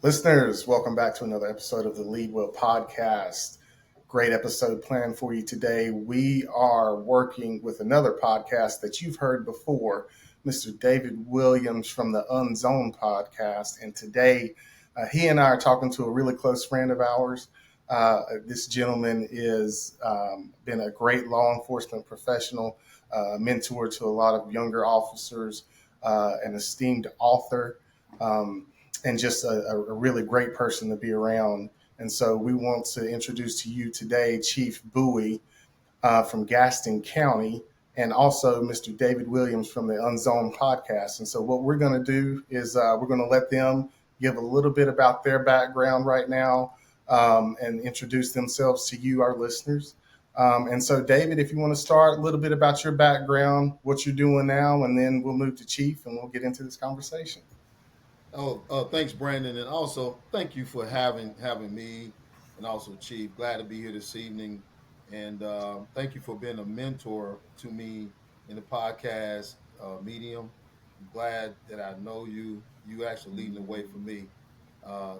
Listeners, welcome back to another episode of the Lead Well Podcast. Great episode planned for you today. We are working with another podcast that you've heard before, Mr. David Williams from the Unzoned Podcast. And today, he and I are talking to a really close friend of ours. This gentleman is been a great law enforcement professional, mentor to a lot of younger officers, an esteemed author. And just a really great person to be around. And so we want to introduce to you today Chief Buie from Gaston County, and also Mr. David Williams from the Unzoned Podcast. And so what we're going to do is we're going to let them give a little bit about their background right now and introduce themselves to you, our listeners. And so, David, if you want to start a little bit about your background, what you're doing now, and then we'll move to Chief and we'll get into this conversation. Thanks, Brandon, and also thank you for having me, and also Chief. Glad to be here this evening, and thank you for being a mentor to me in the podcast medium. I'm glad that I know you. You actually leading the way for me,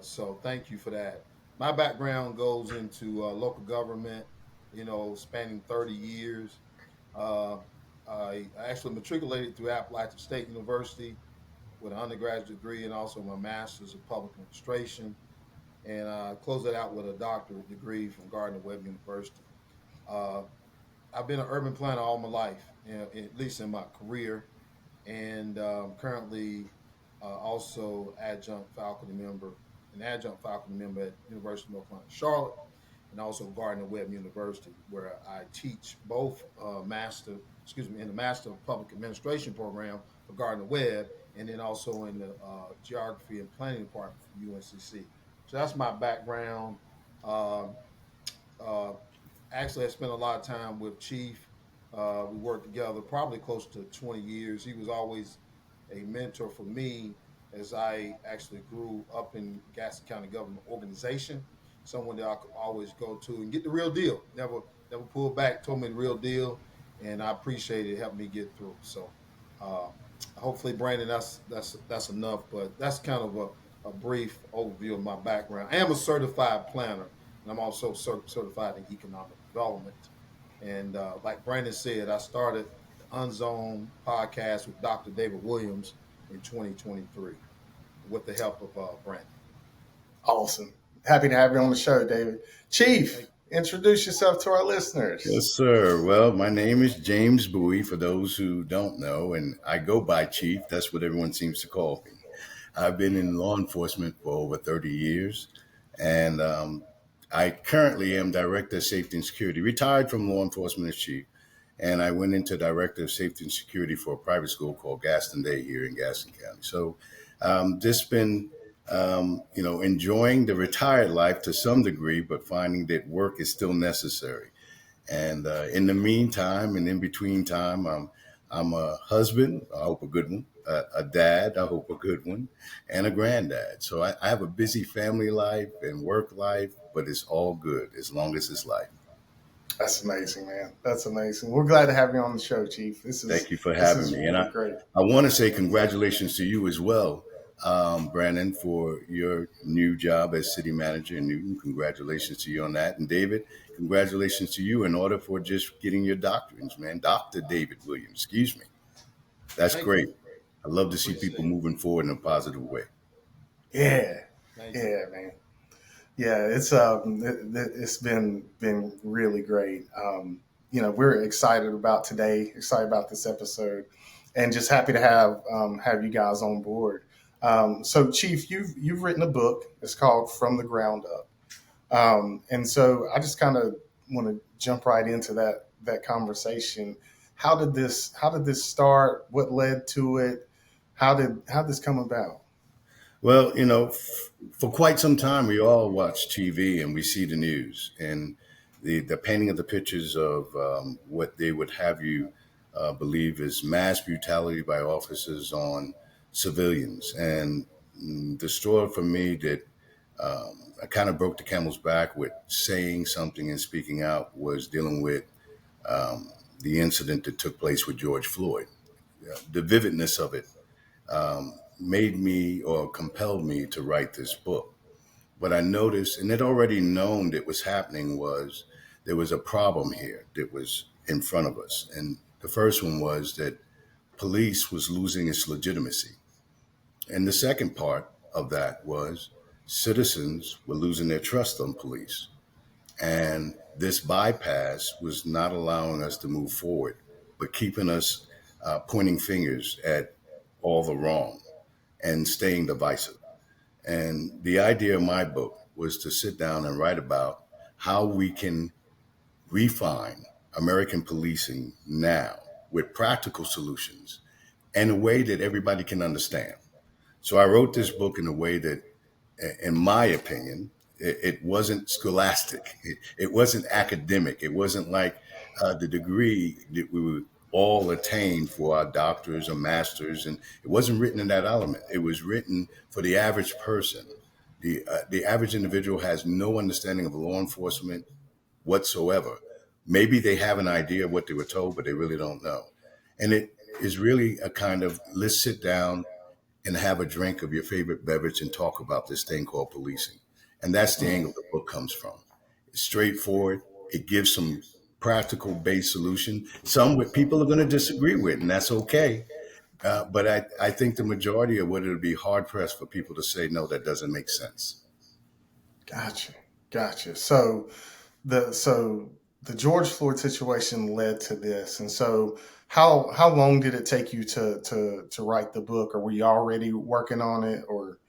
so thank you for that. My background goes into local government, spanning 30 years. Uh, I actually matriculated through Appalachian State University with an undergraduate degree and also my master's of public administration. And I closed that out with a doctorate degree from Gardner-Webb University. Uh, I've been an urban planner all my life, at least in my career, and currently also an adjunct faculty member at University of North Carolina, Charlotte, and also Gardner-Webb University, where I teach both in the Master of Public Administration program for Gardner-Webb, and then also in the Geography and Planning Department for UNCC. So that's my background. Uh, uh, Actually, I spent a lot of time with Chief. We worked together probably close to 20 years. He was always a mentor for me as I actually grew up in Gaston County government organization. Someone that I could always go to and get the real deal. Never pulled back, told me the real deal, and I appreciate it. Helped me get through. So. Uh, Hopefully, Brandon, that's enough. But that's kind of a brief overview of my background. I am a certified planner, and I'm also certified in economic development. And like Brandon said, I started the Unzoned Podcast with Dr. David Williams in 2023 with the help of Brandon. Awesome. Happy to have you on the show, David. Chief, introduce yourself to our listeners. Yes, sir. Well, my name is James Buie, for those who don't know, and I go by Chief. That's what everyone seems to call me. I've been in law enforcement for over 30 years, and I currently am Director of Safety and Security, retired from law enforcement as Chief, and I went into Director of Safety and Security for a private school called Gaston Day here in Gaston County. So just been enjoying the retired life to some degree, but finding that work is still necessary. And in the meantime, and in between time, I'm a husband, I hope a good one, a dad, I hope a good one, and a granddad. So I have a busy family life and work life, but it's all good as long as it's life. That's amazing, man. That's amazing. We're glad to have you on the show, Chief. Thank you for having me. Really And great. I want to say congratulations to you as well, Brandon, for your new job as city manager in Newton. Congratulations to you on that. And David, congratulations to you in order for just getting your doctorates, man. Dr. David Williams, excuse me. That's Thank great. you. I love to see people moving forward in a positive way. Yeah. Thank you. Yeah, man. Yeah, it's been really great. We're excited about today, excited about this episode, and just happy to have you guys on board. So, Chief, you've written a book. It's called From the Ground Up, and so I just kind of want to jump right into that conversation. How did this start? What led to it? How did this come about? Well, for quite some time, we all watch TV and we see the news and the painting of the pictures of what they would have you believe is mass brutality by officers on civilians. And the straw for me that I kind of broke the camel's back with saying something and speaking out was dealing with the incident that took place with George Floyd. The vividness of it made me or compelled me to write this book. what I noticed, and it already known that was happening, was there was a problem here that was in front of us. And the first one was that police was losing its legitimacy. And the second part of that was citizens were losing their trust on police. And this bypass was not allowing us to move forward, but keeping us pointing fingers at all the wrong and staying divisive. And the idea of my book was to sit down and write about how we can refine American policing now with practical solutions and a way that everybody can understand. So I wrote this book in a way that, in my opinion, it wasn't scholastic. It wasn't academic. It wasn't like the degree that we would all attain for our doctors or masters. And it wasn't written in that element. It was written for the average person. The average individual has no understanding of law enforcement whatsoever. Maybe they have an idea of what they were told, but they really don't know. And it is really a kind of, let's sit down and have a drink of your favorite beverage and talk about this thing called policing. And that's the angle the book comes from. It's straightforward. It gives some practical based solution. Some what people are going to disagree with, and that's okay. But I think the majority of what it'll be hard pressed for people to say, no, that doesn't make sense. Gotcha. So the George Floyd situation led to this, and so how long did it take you to write the book, or were you already working on it, or?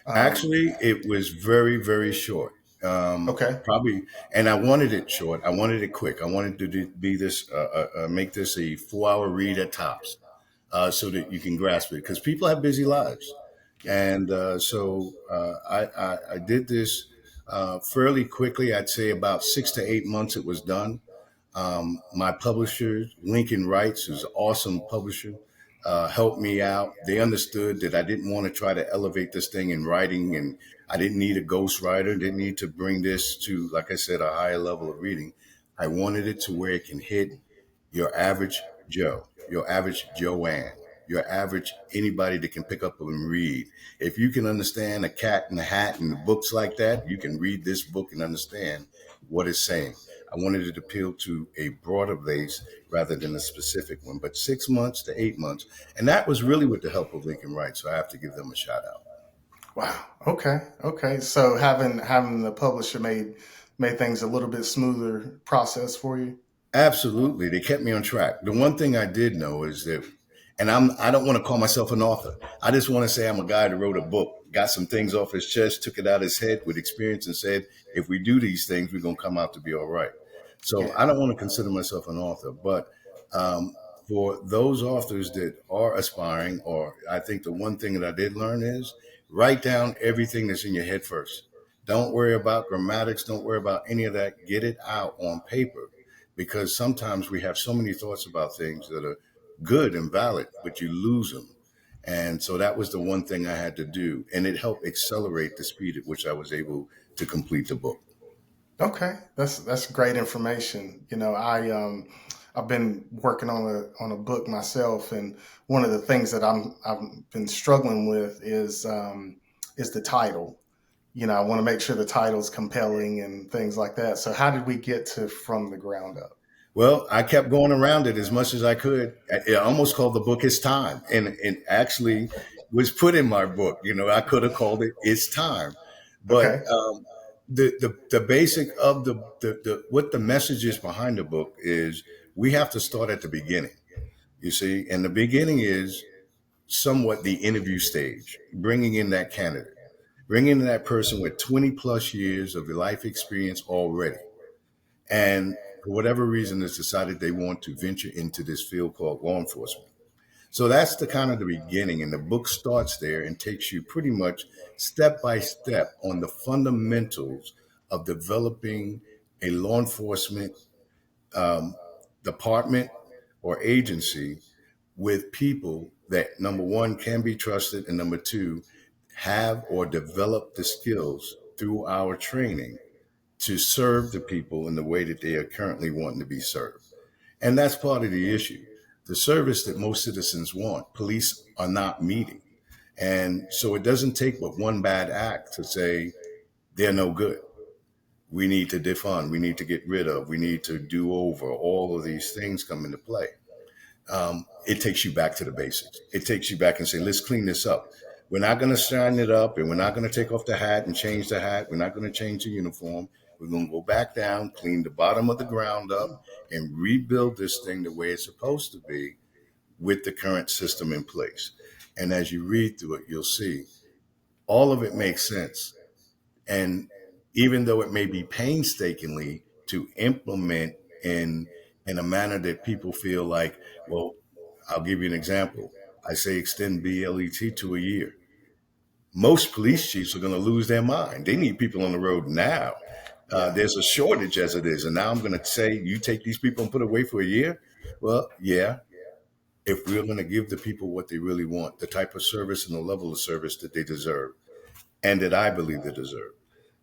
Actually, it was very, very short. Okay. Probably, and I wanted it short. I wanted it quick. I wanted to be this, make this a 4-hour read at tops, so that you can grasp it. Because people have busy lives, and I did this fairly quickly. I'd say about 6 to 8 months. It was done. My publisher, Lincoln Wrights, who's an awesome publisher, helped me out. They understood that I didn't want to try to elevate this thing in writing, and I didn't need a ghostwriter, didn't need to bring this to, like I said, a higher level of reading. I wanted it to where it can hit your average Joe, your average Joanne, your average anybody that can pick up and read. If you can understand a cat in a hat and books like that, you can read this book and understand what it's saying. I wanted it to appeal to a broader base rather than a specific one, but 6 months to 8 months. And that was really with the help of Lincoln Wright. So I have to give them a shout out. Wow. Okay. So having the publisher made things a little bit smoother process for you. Absolutely. They kept me on track. The one thing I did know is that, and I don't want to call myself an author. I just want to say I'm a guy that wrote a book, got some things off his chest, took it out of his head with experience and said, if we do these things, we're going to come out to be all right. So Yeah. I don't want to consider myself an author, but for those authors that are aspiring, or I think the one thing that I did learn is write down everything that's in your head first. Don't worry about grammatics. Don't worry about any of that. Get it out on paper, because sometimes we have so many thoughts about things that are good and valid, but you lose them. And so that was the one thing I had to do. And it helped accelerate the speed at which I was able to complete the book. Okay, that's great information. I've been working on a book myself, and one of the things that I've been struggling with is the title. I want to make sure the title's compelling and things like that. So how did we get to From the Ground Up? Well, I kept going around it as much as I could. I almost called the book It's Time. And it actually was put in my book. I could have called it It's Time. But Okay. the basic of the what the message is behind the book is we have to start at the beginning, you see. And the beginning is somewhat the interview stage, bringing in that candidate, bringing in that person with 20 plus years of life experience already. And for whatever reason, has decided they want to venture into this field called law enforcement. So that's the kind of the beginning. And the book starts there and takes you pretty much step by step on the fundamentals of developing a law enforcement department or agency with people that, number one, can be trusted, and number two, have or develop the skills through our training to serve the people in the way that they are currently wanting to be served. And that's part of the issue. The service that most citizens want, police are not meeting. And so it doesn't take but one bad act to say, they're no good. We need to defund. We need to get rid of. We need to do over. All of these things come into play. It takes you back to the basics. It takes you back and say, let's clean this up. We're not going to shine it up, and we're not going to take off the hat and change the hat. We're not going to change the uniform. We're going to go back down, clean the bottom of the ground up, and rebuild this thing the way it's supposed to be with the current system in place. And as you read through it, you'll see all of it makes sense. And even though it may be painstakingly to implement in a manner that people feel like, well, I'll give you an example. I say extend BLET to a year. Most police chiefs are going to lose their mind. They need people on the road now. There's a shortage as it is. And now I'm going to say, you take these people and put away for a year? Well, yeah. If we're going to give the people what they really want, the type of service and the level of service that they deserve, and that I believe they deserve.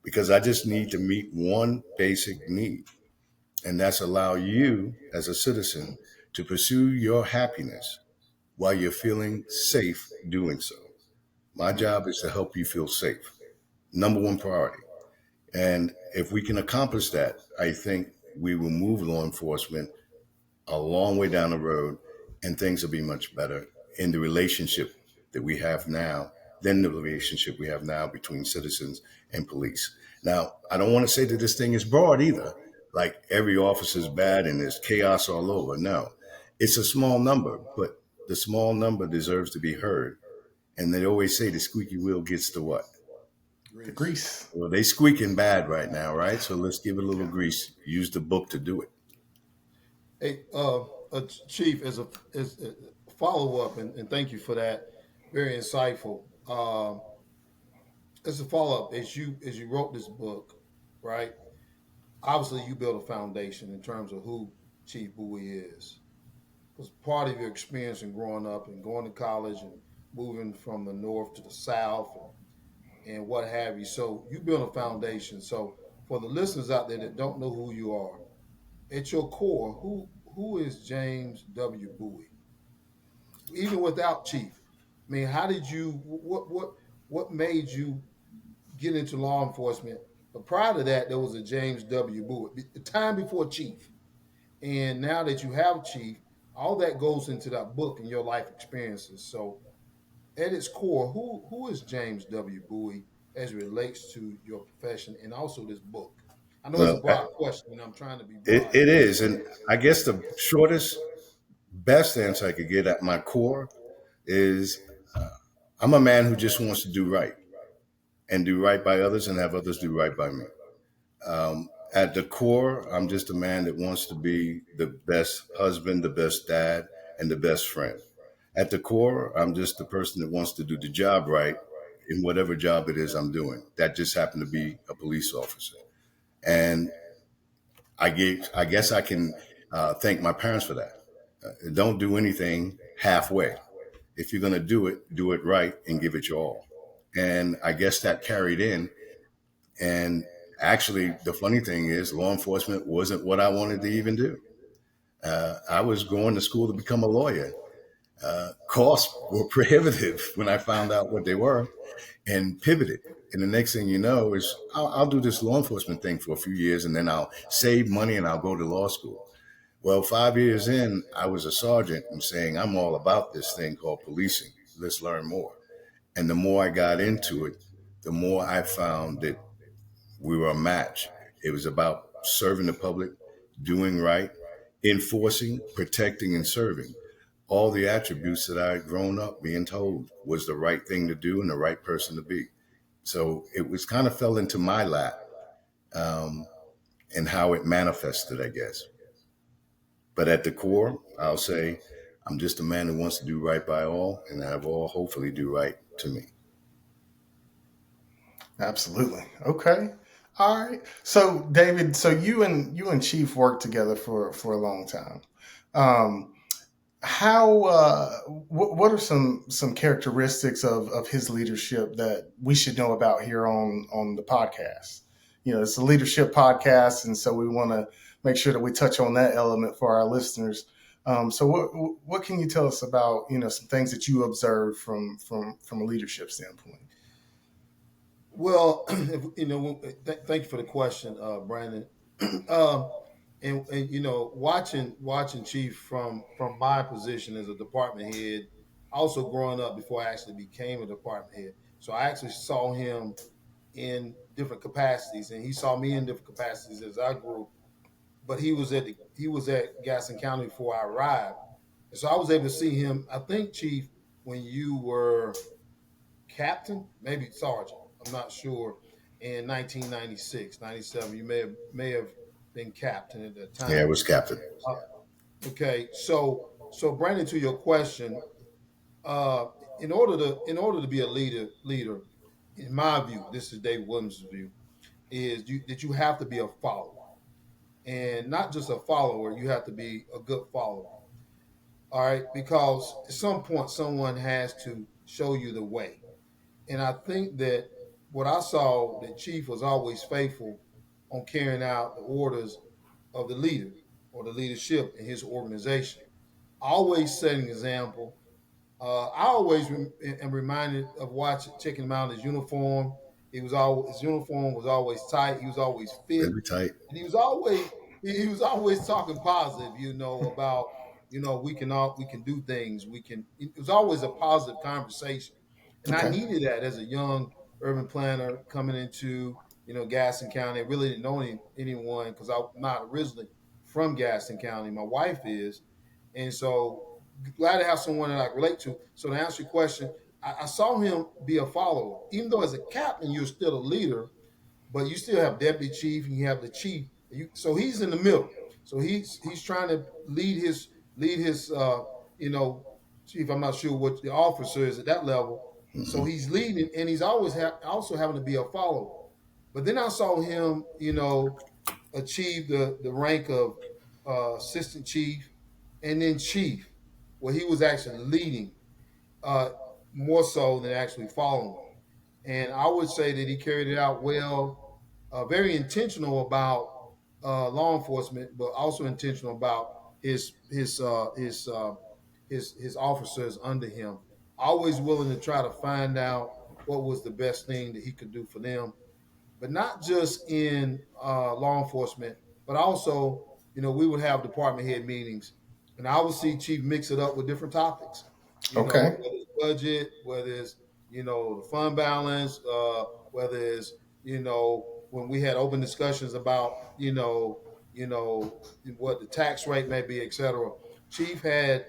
Because I just need to meet one basic need, and that's allow you as a citizen to pursue your happiness while you're feeling safe doing so. My job is to help you feel safe. Number one priority. And if we can accomplish that, I think we will move law enforcement a long way down the road, and things will be much better in the relationship that we have now than the relationship we have now between citizens and police. Now, I don't want to say that this thing is broad either, like every officer is bad and there's chaos all over. No, it's a small number, but the small number deserves to be heard. And they always say the squeaky wheel gets the what? The grease. Well, they squeaking bad right now, right? So let's give it a little grease. Use the book to do it. Hey, Chief, as a follow up, and thank you for that, very insightful. As a follow up, as you wrote this book, right? Obviously, you built a foundation in terms of who Chief Buie is. Because part of your experience in growing up and going to college and moving from the north to the south and what have you. So you built a foundation. So for the listeners out there that don't know who you are, at your core, who is James W. Buie? Even without Chief, I mean, how did you? What made you get into law enforcement? But prior to that, there was a James W. Buie, the time before Chief, and now that you have Chief, all that goes into that book and your life experiences. So, at its core, who is James W. Buie as it relates to your profession and also this book? I know it's a broad question, and I'm trying to be broad. It is. And I guess the shortest, best answer I could get at my core is I'm a man who just wants to do right and do right by others and have others do right by me. At the core, I'm just a man that wants to be the best husband, the best dad, and the best friend. At the core, I'm just the person that wants to do the job right in whatever job it is I'm doing. That just happened to be a police officer. And I guess I can thank my parents for that. Don't do anything halfway. If you're going to do it right and give it your all. And I guess that carried in. And actually, the funny thing is law enforcement wasn't what I wanted to even do. I was going to school to become a lawyer. Costs were prohibitive when I found out what they were and pivoted. And the next thing you know is I'll do this law enforcement thing for a few years and then I'll save money and I'll go to law school. Well, 5 years in, I was a sergeant and saying, I'm all about this thing called policing. Let's learn more. And the more I got into it, the more I found that we were a match. It was about serving the public, doing right, enforcing, protecting, and serving. All the attributes that I had grown up being told was the right thing to do and the right person to be. So it was kind of fell into my lap and how it manifested, I guess. But at the core, I'll say I'm just a man who wants to do right by all and have all hopefully do right to me. Absolutely. Okay. All right. So David, so you and Chief worked together for a long time. What are some characteristics of his leadership that we should know about here on the podcast? You know, it's a leadership podcast, and so we want to make sure that we touch on that element for our listeners. So what can you tell us about, some things that you observed from a leadership standpoint? Well, thank you for the question, Brandon. um, and watching Chief from my position as a department head, also growing up before I actually became a department head. So I actually saw him in different capacities, and he saw me in different capacities as I grew. But he was at Gaston County before I arrived, and so I was able to see him. I think Chief, when you were captain, maybe sergeant, I'm not sure. In 1996, 97, you may have been captain at that Yeah, I time. was captain. Uh, okay, so Brandon, to your question, uh, in order to be a leader, in my view, this is Dave Williams' view, that you have to be a follower, and not just a follower. You have to be a good follower. All right, because at some point someone has to show you the way. And I think that what I saw, that Chief was always faithful on carrying out the orders of the leader or the leadership in his organization. Always setting an example. I always am reminded of checking him out in his uniform. His uniform was always tight. He was always fit, Very tight. and he was always talking positive. About we can do things. It was always a positive conversation, and I Okay. needed that as a young urban planner coming into Gaston County. I really didn't know anyone because I'm not originally from Gaston County. My wife is, and so glad to have someone that I can relate to. So to answer your question, I saw him be a follower. Even though as a captain, you're still a leader, but you still have deputy chief and you have the chief. So he's in the middle. So he's trying to lead his you know chief. I'm not sure what the officer is at that level. So Hmm. he's leading, and he's always also having to be a follower. But then I saw him, achieve the rank of assistant chief and then chief, where he was actually leading uh, more so than actually following. And I would say that he carried it out well, very intentional about law enforcement, but also intentional about his officers under him. Always willing to try to find out what was the best thing that he could do for them, but not just in law enforcement, but also, we would have department head meetings, and I would see Chief mix it up with different topics. Okay. Whether it's budget, whether it's the fund balance, whether it's when we had open discussions about you know what the tax rate may be, etc. Chief had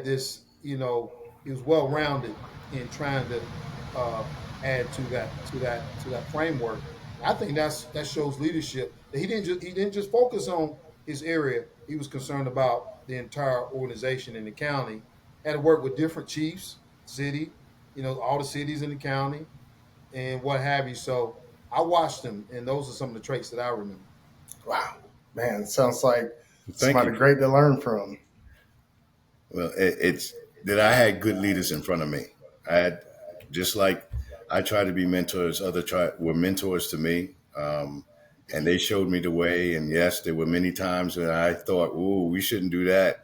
this, he was well rounded in trying to uh, add to that framework. I think that shows leadership, that he didn't just focus on his area. He was concerned about the entire organization in the county. Had to work with different chiefs, city, all the cities in the county, and what have you. So I watched him, and those are some of the traits that I remember. Wow. Man, sounds like Thank somebody you. great to learn from. Well, it's that I had good leaders in front of me. I had just like I try to be mentors. Were mentors to me, and they showed me the way. And yes, there were many times when I thought, "Ooh, we shouldn't do that."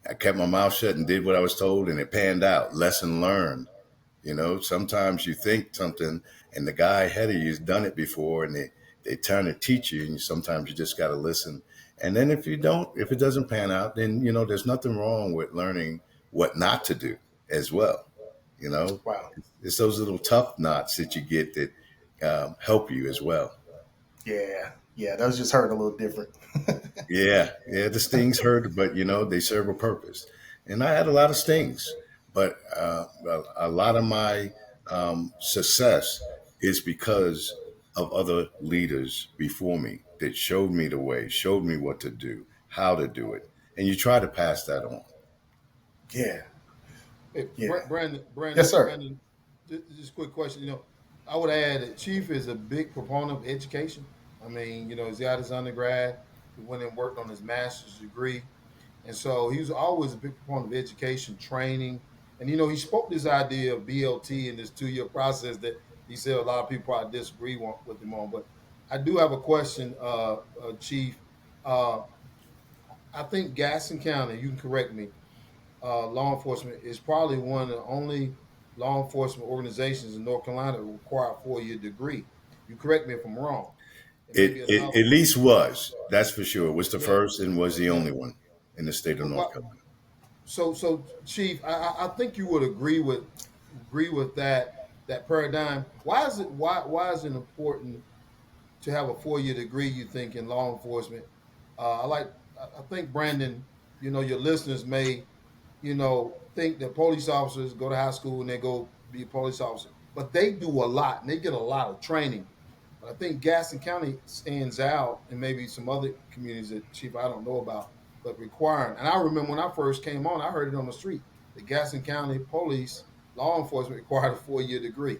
I kept my mouth shut and did what I was told, and it panned out. Lesson learned. Sometimes you think something, and the guy ahead of you has done it before, and they trying to teach you, and sometimes you just got to listen. And then if it doesn't pan out, then there's nothing wrong with learning what not to do as well. You know, Wow. it's those little tough knots that you get that help you as well. Yeah. Yeah. Those just hurt a little different. Yeah, yeah, the stings hurt, but they serve a purpose. And I had a lot of stings, but a lot of my success is because of other leaders before me that showed me the way, showed me what to do, how to do it, and you try to pass that on. Yeah. Hey, Yeah. Brandon, Yes, Brandon, sir. Brandon, just a quick question. I would add that Chief is a big proponent of education. I mean, he's got his undergrad. He went and worked on his master's degree. And so he was always a big proponent of education, training. And, he spoke this idea of BLT in this 2-year process that he said a lot of people probably disagree with him on. But I do have a question, Chief. Uh, I think Gaston County, you can correct me, law enforcement is probably one of the only law enforcement organizations in North Carolina require a 4-year degree. You correct me if I'm wrong. It may be It another at one. least was, that's for sure. It was the Yeah, first and was the yeah. only one in the state of North Well, Carolina. so Chief, I think you would agree with that paradigm. Why is it important to have a 4-year degree? You think in law enforcement? I think Brandon, your listeners may think that police officers go to high school and they go be a police officer, but they do a lot and they get a lot of training. But I think Gaston County stands out, and maybe some other communities that Chief I don't know about, but requiring. And I remember when I first came on, I heard it on the street. The Gaston County Police law enforcement required a 4-year degree.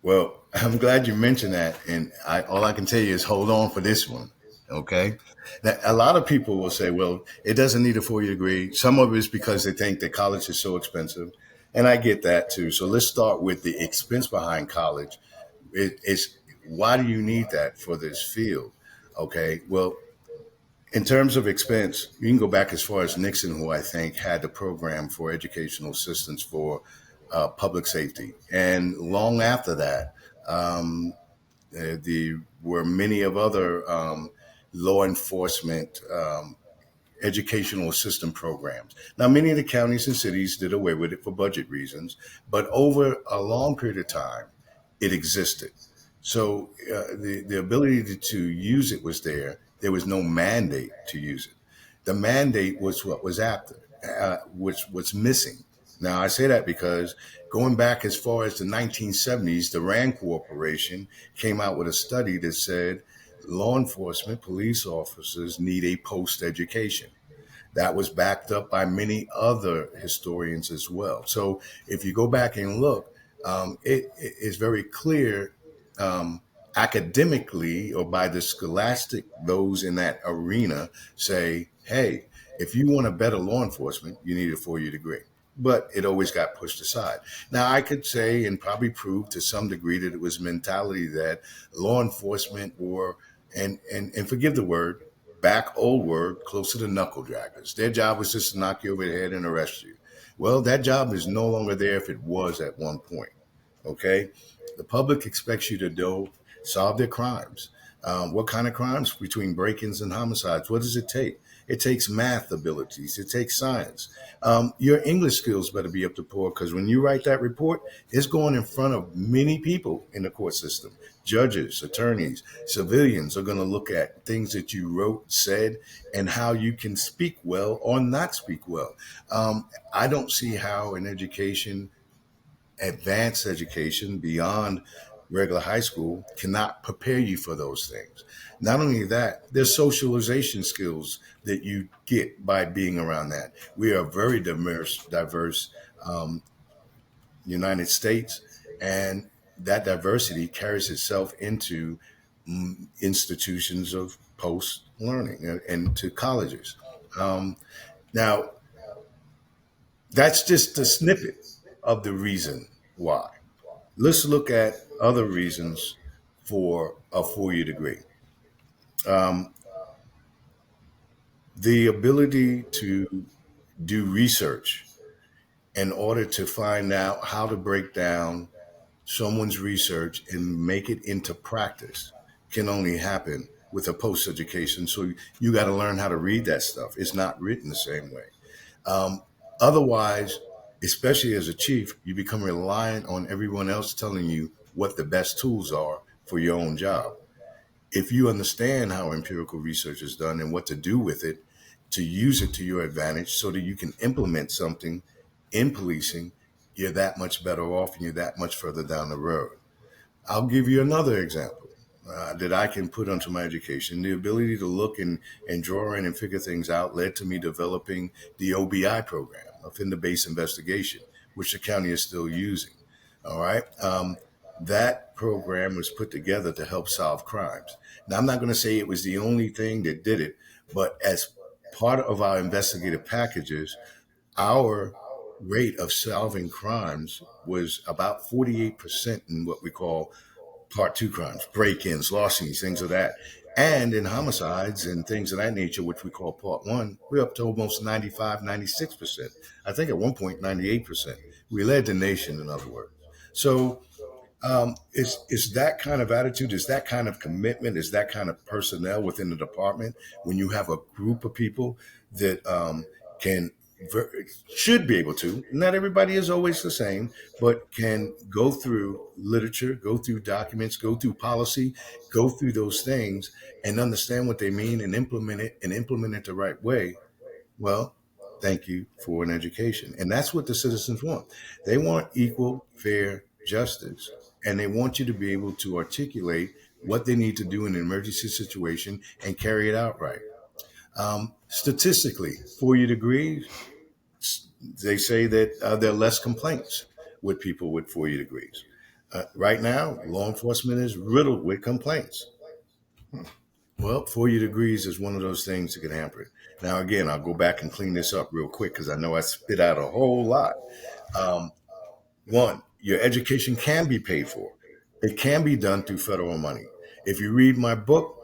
Well, I'm glad you mentioned that, and all I can tell you is hold on for this one. Okay, now, a lot of people will say, "Well, it doesn't need a 4-year degree." Some of it is because they think that college is so expensive, and I get that too. So let's start with the expense behind college. It's why do you need that for this field? Okay, well, in terms of expense, you can go back as far as Nixon, who I think had the program for educational assistance for public safety. And long after that, there were many of other law enforcement educational assistance programs. Now, many of the counties and cities did away with it for budget reasons, but over a long period of time, it existed. So the ability to use it was there. There was no mandate to use it. The mandate was what was after, which was missing. Now, I say that because going back as far as the 1970s, the RAND Corporation came out with a study that said law enforcement, police officers need a post education. That was backed up by many other historians as well. So if you go back and look, it is very clear um, academically or by the scholastic, those in that arena say, hey, if you want a better law enforcement, you need a 4-year degree. But it always got pushed aside. Now, I could say and probably prove to some degree that it was mentality that law enforcement were, and forgive the word, back old word, closer to knuckle draggers. Their job was just to knock you over the head and arrest you. Well, that job is no longer there if it was at one point. Okay. The public expects you to solve their crimes. What kind of crimes? Between break-ins and homicides. What does it take? It takes math abilities. It takes science. Your English skills better be up to par because when you write that report, it's going in front of many people in the court system. Judges, attorneys, civilians are going to look at things that you wrote, said, and how you can speak well or not speak well. I don't see how an education, advanced education beyond regular high school cannot prepare you for those things. Not only that, there's socialization skills that you get by being around that. We are a very diverse United States, and that diversity carries itself into institutions of post learning and to colleges. Um, Now, that's just a snippet of the reason why. Let's look at other reasons for a 4-year degree. Um, the ability to do research in order to find out how to break down someone's research and make it into practice can only happen with a post education. So you got to learn how to read that stuff. It's not written the same way. Um, Otherwise, especially as a chief, you become reliant on everyone else telling you what the best tools are for your own job. If you understand how empirical research is done and what to do with it, to use it to your advantage so that you can implement something in policing, you're that much better off and you're that much further down the road. I'll give you another example that I can put onto my education. The ability to look and draw in and figure things out led to me developing the OBI program, offender-based investigation, which the county is still using. All right. That program was put together to help solve crimes. Now, I'm not going to say it was the only thing that did it, but as part of our investigative packages, our rate of solving crimes was about 48% in what we call part two crimes, break-ins, larcenies, things of that. And in homicides and things of that nature, which we call part one, we're up to almost 95, 96%. I think at one point, 98%. We led the nation, in other words. So it's that kind of attitude, it's that kind of commitment, it's that kind of personnel within the department when you have a group of people that can should be able to. Not everybody is always the same, but can go through literature, go through documents, go through policy, go through those things and understand what they mean and implement it the right way. Well, thank you for an education. And that's what the citizens want. They want equal, fair justice. And they want you to be able to articulate what they need to do in an emergency situation and carry it out right. Statistically, 4-year degrees, they say that there are less complaints with people with 4-year degrees. Right now, law enforcement is riddled with complaints. Well, 4-year degrees is one of those things that can hamper it. Now, again, I'll go back and clean this up real quick because I know I spit out a whole lot. One, your education can be paid for. It can be done through federal money. If you read my book,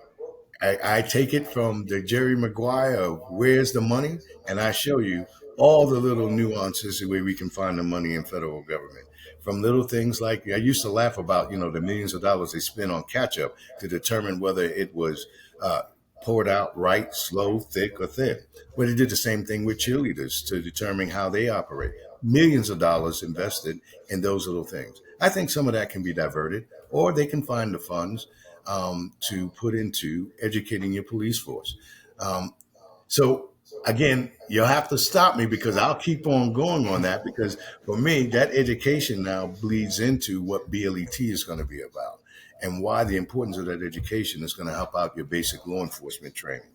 I take it from the Jerry Maguire of Where's the Money, and I show you all the little nuances the way we can find the money in federal government. From little things like, I used to laugh about, the millions of dollars they spend on catch-up to determine whether it was poured out right, slow, thick, or thin. But it did the same thing with cheerleaders to determine how they operate. Millions of dollars invested in those little things. I think some of that can be diverted, or they can find the funds to put into educating your police force. So again, you'll have to stop me because I'll keep on going on that, because for me, that education now bleeds into what BLET is going to be about and why the importance of that education is going to help out your basic law enforcement training,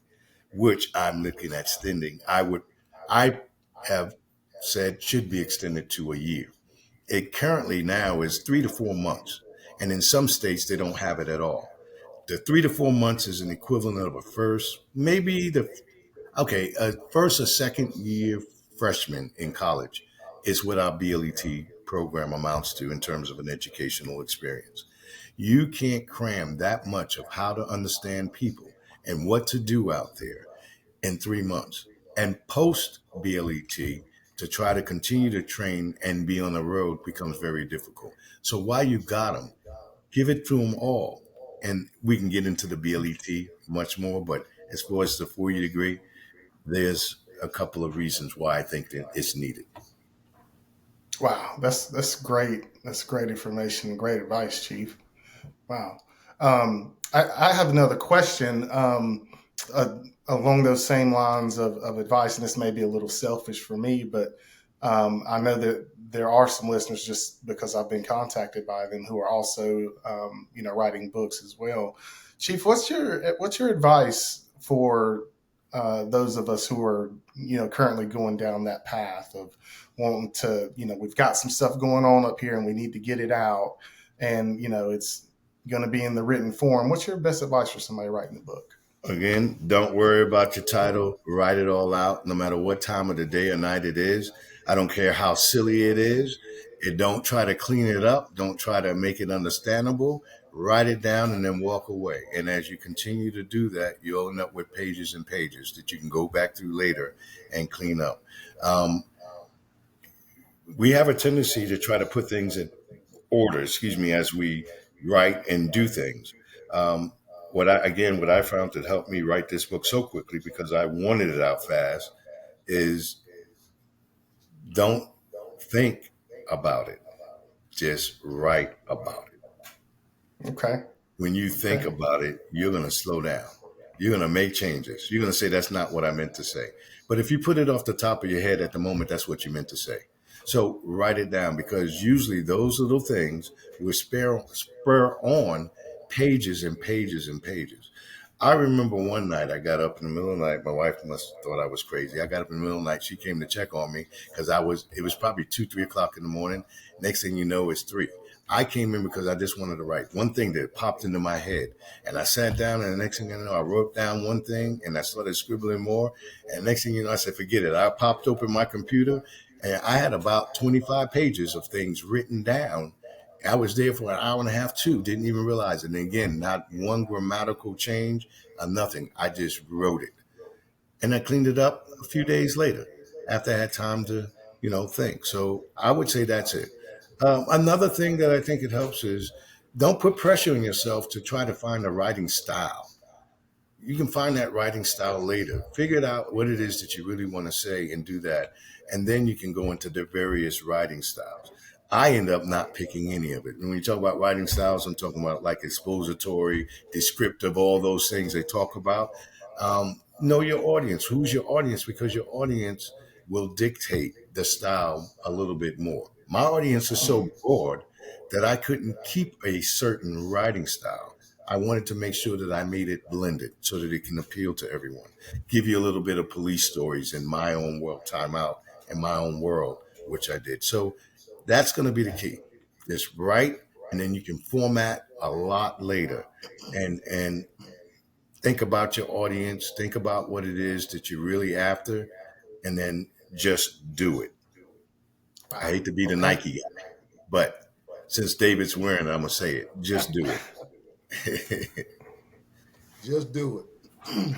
which I'm looking at extending. I have said should be extended to a year. It currently now is 3 to 4 months. And in some states, they don't have it at all. The 3 to 4 months is an equivalent of a first or second year freshman in college is what our BLET program amounts to in terms of an educational experience. You can't cram that much of how to understand people and what to do out there in 3 months. And post BLET, to try to continue to train and be on the road becomes very difficult. So while you got them, give it to them all. And we can get into the BLET much more, but as far as the 4-year degree, there's a couple of reasons why I think that it's needed. Wow, that's great. That's great information, great advice, Chief. Wow. I have another question along those same lines of advice, and this may be a little selfish for me, but I know that there are some listeners, just because I've been contacted by them, who are also, writing books as well. Chief, what's your advice for those of us who are, currently going down that path of wanting to, we've got some stuff going on up here and we need to get it out, and, it's going to be in the written form. What's your best advice for somebody writing a book? Again, don't worry about your title. Write it all out, no matter what time of the day or night it is. I don't care how silly it is. Don't try to clean it up. Don't try to make it understandable. Write it down and then walk away. And as you continue to do that, you'll end up with pages and pages that you can go back through later and clean up. We have a tendency to try to put things in order, as we write and do things. What I found that helped me write this book so quickly, because I wanted it out fast, is don't think about it. Just write about it. Okay. When you think about it, you're going to slow down. You're going to make changes. You're going to say, that's not what I meant to say. But if you put it off the top of your head at the moment, that's what you meant to say. So write it down, because usually those little things will spur on pages and pages and pages. I remember one night I got up in the middle of the night. My wife must have thought I was crazy. I got up in the middle of the night. She came to check on me because it was probably 2-3 o'clock in the morning. Next thing you know, it's 3. I came in because I just wanted to write one thing that popped into my head. And I sat down, and the next thing you know, I wrote down one thing and I started scribbling more. And next thing you know, I said, forget it. I popped open my computer and I had about 25 pages of things written down. I was there for an hour and a half, too. Didn't even realize it. And again, not one grammatical change or nothing. I just wrote it. And I cleaned it up a few days later after I had time to, think. So I would say that's it. Another thing that I think it helps is don't put pressure on yourself to try to find a writing style. You can find that writing style later. Figure out what it is that you really want to say and do that. And then you can go into the various writing styles. I end up not picking any of it. And when you talk about writing styles, I'm talking about like expository, descriptive, all those things they talk about. Know your audience. Who's your audience? Because your audience will dictate the style a little bit more. My audience is so broad that I couldn't keep a certain writing style. I wanted to make sure that I made it blended so that it can appeal to everyone. Give you a little bit of police stories in my own world, time out in my own world, which I did. So that's going to be the key. Just write, and then you can format a lot later. And think about your audience, think about what it is that you're really after, and then just do it. I hate to be the Nike guy, but since David's wearing it, I'm going to say it. Just do it. Just do it.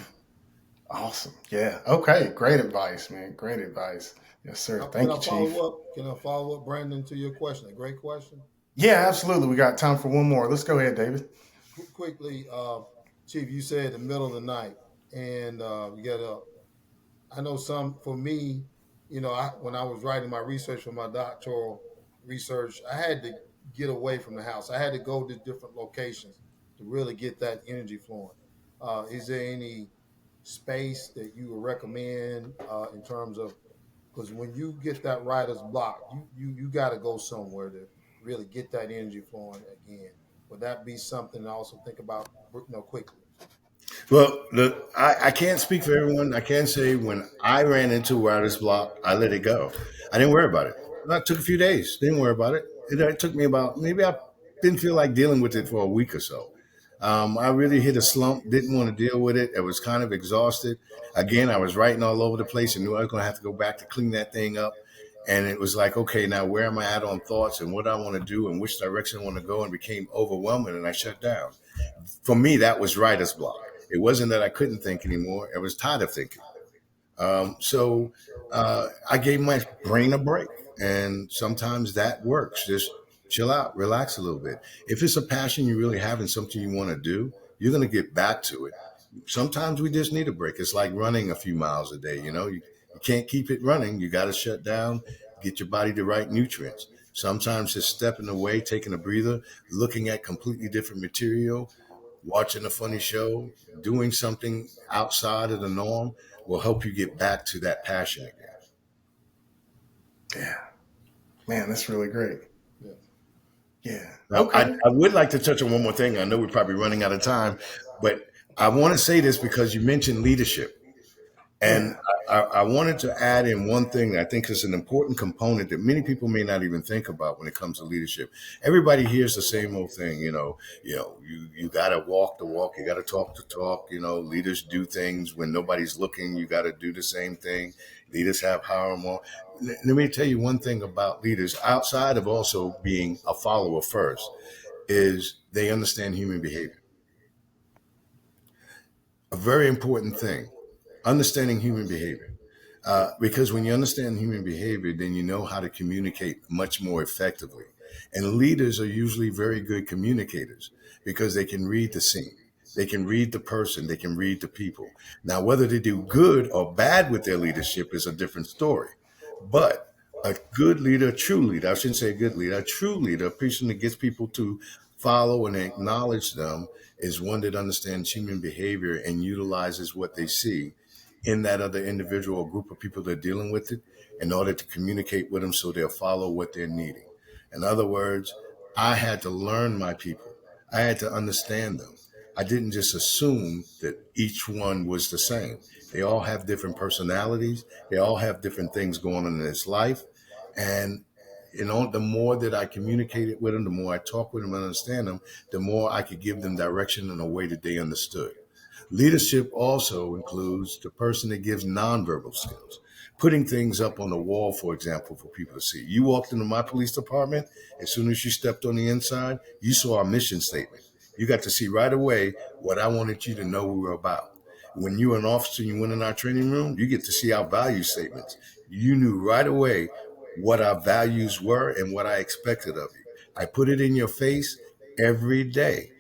Awesome. Yeah. Okay. Great advice, man. Great advice. Yes, sir. Thank you, Chief. Can I follow up, Brandon, to your question? A great question. Yeah, absolutely. We got time for one more. Let's go ahead, David. Quickly, Chief, you said the middle of the night, and you get up. I know for me, when I was writing my research for my doctoral research, I had to get away from the house. I had to go to different locations to really get that energy flowing. Is there any space that you would recommend in terms of, because when you get that writer's block, you got to go somewhere to really get that energy flowing again. Would that be something to also think about, quickly? Well, I can't speak for everyone. I can say when I ran into writer's block, I let it go. I didn't worry about it. That took a few days. Didn't worry about it. It took me maybe I didn't feel like dealing with it for a week or so. I really hit a slump, didn't want to deal with it. I was kind of exhausted. Again, I was writing all over the place and knew I was going to have to go back to clean that thing up. And it was like, okay, now where am I at on thoughts and what I want to do and which direction I want to go, and became overwhelming, and I shut down. For me, that was writer's block. It wasn't that I couldn't think anymore. I was tired of thinking. So I gave my brain a break, and sometimes that works. Just chill out, relax a little bit. If it's a passion you really have and something you want to do, you're going to get back to it. Sometimes we just need a break. It's like running a few miles a day. You can't keep it running. You got to shut down, get your body the right nutrients. Sometimes just stepping away, taking a breather, looking at completely different material, watching a funny show, doing something outside of the norm will help you get back to that passion again. Yeah. Man, that's really great. Yeah. Now, Okay. I would like to touch on one more thing. I know we're probably running out of time, but I want to say this because you mentioned leadership. And I wanted to add in one thing that I think is an important component that many people may not even think about when it comes to leadership. Everybody hears the same old thing, you got to walk the walk, you got to talk the talk, leaders do things when nobody's looking, you got to do the same thing. Leaders have power more. Let me tell you one thing about leaders, outside of also being a follower first, is they understand human behavior. A very important thing. Understanding human behavior. Because when you understand human behavior, then you know how to communicate much more effectively. And leaders are usually very good communicators because they can read the scene. They can read the person. They can read the people. Now, whether they do good or bad with their leadership is a different story. But a good leader, a true leader, I shouldn't say a good leader, a true leader, a person that gets people to follow and acknowledge them, is one that understands human behavior and utilizes what they see in that other individual or group of people that are dealing with it in order to communicate with them so they'll follow what they're needing. In other words, I had to learn my people. I had to understand them. I didn't just assume that each one was the same. They all have different personalities. They all have different things going on in this life. And the more that I communicated with them, the more I talked with them and understand them, the more I could give them direction in a way that they understood. Leadership also includes the person that gives nonverbal skills, putting things up on the wall, for example, for people to see. You walked into my police department. As soon as you stepped on the inside, you saw our mission statement. You got to see right away what I wanted you to know we were about. When you were an officer and you went in our training room, you get to see our value statements. You knew right away what our values were and what I expected of you. I put it in your face every day.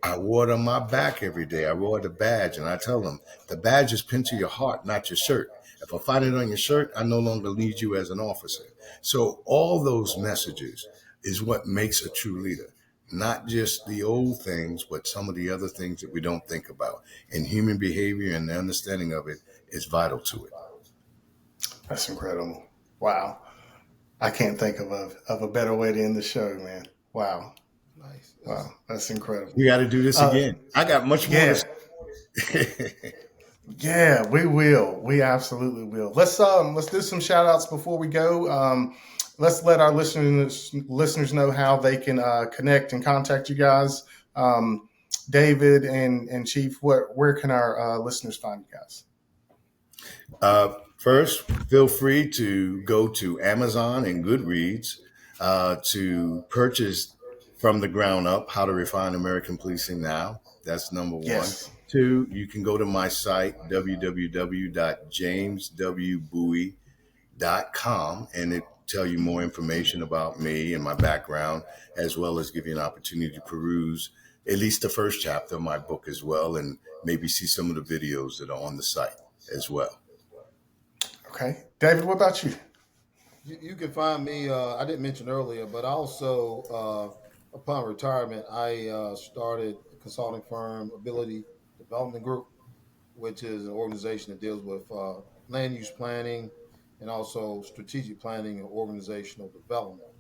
I wore it on my back every day. I wore the badge, and I tell them the badge is pinned to your heart, not your shirt. If I find it on your shirt, I no longer need you as an officer. So all those messages is what makes a true leader, not just the old things, but some of the other things that we don't think about. And human behavior and the understanding of it is vital to it. That's incredible. Wow. I can't think of a better way to end the show, man. Wow. Nice. Wow. That's incredible. We got to do this again. I got much more Yeah. to say. Yeah, we will. We absolutely will. Let's do some shout outs before we go. Let's let our listeners know how they can connect and contact you guys. David and Chief, where can our listeners find you guys? First, feel free to go to Amazon and Goodreads to purchase from the ground up How to Refine American Policing Now. That's number one. Yes. 2, you can go to my site, www.jameswbuie.com, and it tell you more information about me and my background, as well as give you an opportunity to peruse at least the first chapter of my book as well, and maybe see some of the videos that are on the site as well. Okay. David, what about you? You can find me, I didn't mention earlier, but also upon retirement, I started a consulting firm, Ability Development Group, which is an organization that deals with land use planning and also strategic planning and organizational development.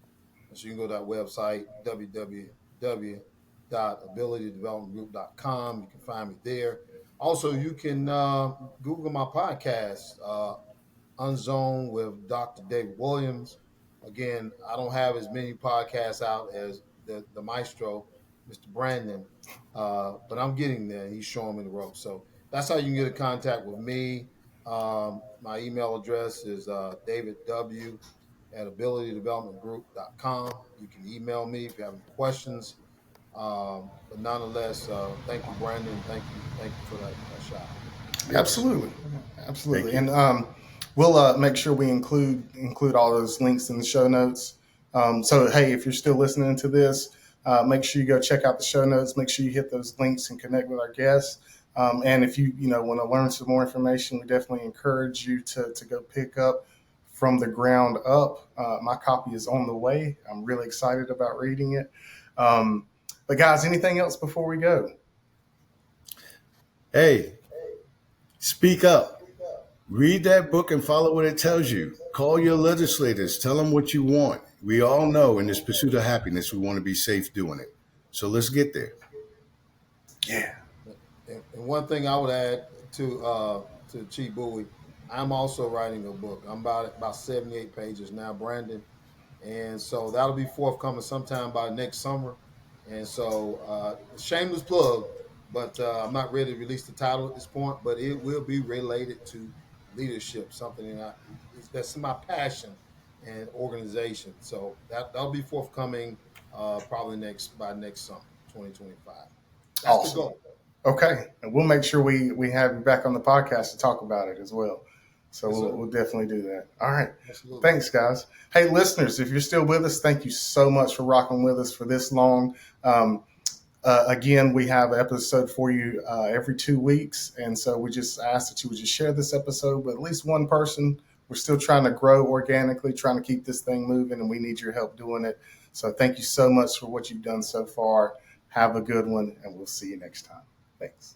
And so you can go to that website, www.abilitydevelopmentgroup.com. You can find me there. Also, you can Google my podcast, Unzoned with Dr. David Williams. Again, I don't have as many podcasts out as the maestro, Mr. Brandon, but I'm getting there. He's showing me the ropes. So that's how you can get in contact with me. My email address is davidw@abilitydevelopmentgroup.com. You can email me if you have any questions. But nonetheless, thank you, Brandon. Thank you for that shot. Absolutely. And we'll make sure we include all those links in the show notes. So, hey, if you're still listening to this, make sure you go check out the show notes. Make sure you hit those links and connect with our guests. And if you want to learn some more information, we definitely encourage you to go pick up From the Ground Up. My copy is on the way. I'm really excited about reading it. But guys, anything else before we go? Hey, speak up. Read that book and follow what it tells you. Call your legislators. Tell them what you want. We all know in this pursuit of happiness, we want to be safe doing it. So let's get there. Yeah. And one thing I would add to Chief Buie, I'm also writing a book. I'm about 78 pages now, Brandon. And so that'll be forthcoming sometime by next summer. And so shameless plug, but I'm not ready to release the title at this point, but it will be related to leadership, something that's my passion and organization. So that'll be forthcoming probably by next summer, 2025. That's awesome. The goal. Okay. And we'll make sure we have you back on the podcast to talk about it as well. So Yes, we'll definitely do that. All right. Absolutely. Thanks, guys. Hey, listeners, if you're still with us, thank you so much for rocking with us for this long. Again, we have an episode for you every 2 weeks. And so we just ask that you would just share this episode with at least one person. We're still trying to grow organically, trying to keep this thing moving, and we need your help doing it. So thank you so much for what you've done so far. Have a good one, and we'll see you next time. Thanks.